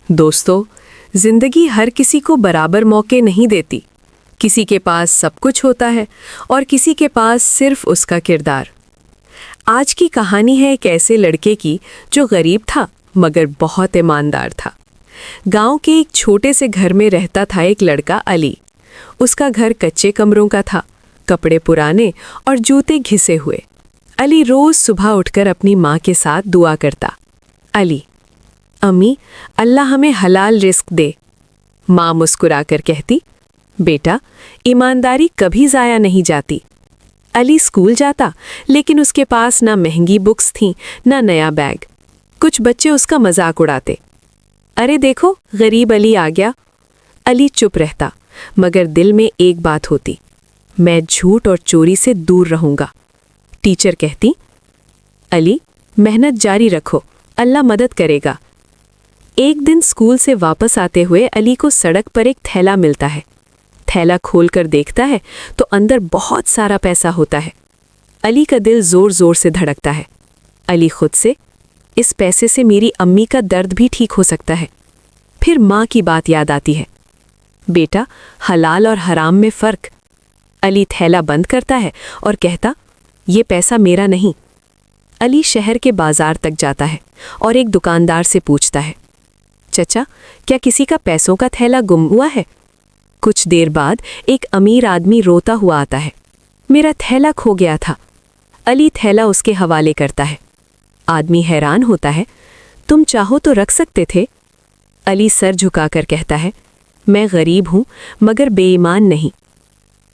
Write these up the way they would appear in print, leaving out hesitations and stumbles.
दोस्तों, जिंदगी हर किसी को बराबर मौके नहीं देती। किसी के पास सब कुछ होता है और किसी के पास सिर्फ उसका किरदार। आज की कहानी है एक ऐसे लड़के की जो गरीब था मगर बहुत ईमानदार था। गांव के एक छोटे से घर में रहता था एक लड़का अली। उसका घर कच्चे कमरों का था, कपड़े पुराने और जूते घिसे हुए। अली रोज सुबह उठकर अपनी माँ के साथ दुआ करता। अली, अम्मी, अल्लाह हमें हलाल रिस्क दे। माँ मुस्कुराकर कहती, बेटा, ईमानदारी कभी ज़ाया नहीं जाती। अली स्कूल जाता, लेकिन उसके पास ना महंगी बुक्स थीं ना नया बैग। कुछ बच्चे उसका मजाक उड़ाते, अरे देखो, गरीब अली आ गया। अली चुप रहता, मगर दिल में एक बात होती, मैं झूठ और चोरी से दूर रहूंगा। टीचर कहती, अली, मेहनत जारी रखो, अल्लाह मदद करेगा। एक दिन स्कूल से वापस आते हुए अली को सड़क पर एक थैला मिलता है। थैला खोलकर देखता है तो अंदर बहुत सारा पैसा होता है। अली का दिल जोर जोर से धड़कता है। अली खुद से, इस पैसे से मेरी अम्मी का दर्द भी ठीक हो सकता है। फिर माँ की बात याद आती है, बेटा, हलाल और हराम में फ़र्क। अली थैला बंद करता है और कहता, ये पैसा मेरा नहीं। अली शहर के बाजार तक जाता है और एक दुकानदार से पूछता है, चचा, क्या किसी का पैसों का थैला गुम हुआ है? कुछ देर बाद एक अमीर आदमी रोता हुआ आता है, मेरा थैला खो गया था। अली थैला उसके हवाले करता है। आदमी हैरान होता है, तुम चाहो तो रख सकते थे। अली सर झुकाकर कहता है, मैं गरीब हूं मगर बेईमान नहीं।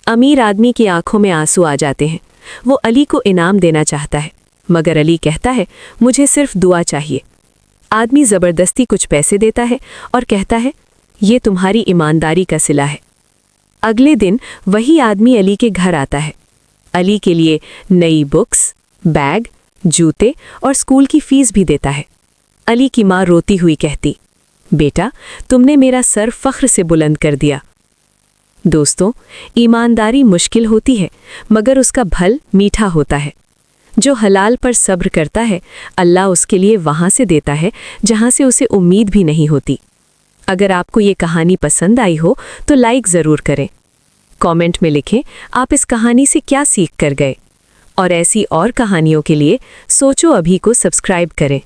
अमीर आदमी की आंखों में आंसू आ जाते हैं। वो अली को इनाम देना चाहता है, मगर अली कहता है, मुझे सिर्फ दुआ चाहिए। आदमी ज़बरदस्ती कुछ पैसे देता है और कहता है, ये तुम्हारी ईमानदारी का सिला है। अगले दिन वही आदमी अली के घर आता है। अली के लिए नई बुक्स, बैग, जूते और स्कूल की फीस भी देता है। अली की माँ रोती हुई कहती, बेटा, तुमने मेरा सर फख्र से बुलंद कर दिया। दोस्तों, ईमानदारी मुश्किल होती है मगर उसका फल मीठा होता है। जो हलाल पर सब्र करता है, अल्लाह उसके लिए वहाँ से देता है जहाँ से उसे उम्मीद भी नहीं होती। अगर आपको ये कहानी पसंद आई हो तो लाइक ज़रूर करें। कमेंट में लिखें आप इस कहानी से क्या सीख कर गए। और ऐसी और कहानियों के लिए सोचो अभी को सब्सक्राइब करें।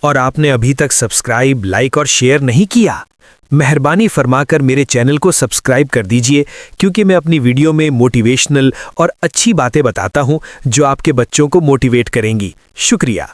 और आपने अभी तक सब्सक्राइब, लाइक और शेयर नहीं किया, मेहरबानी फरमाकर मेरे चैनल को सब्सक्राइब कर दीजिए, क्योंकि मैं अपनी वीडियो में मोटिवेशनल और अच्छी बातें बताता हूं जो आपके बच्चों को मोटिवेट करेंगी। शुक्रिया।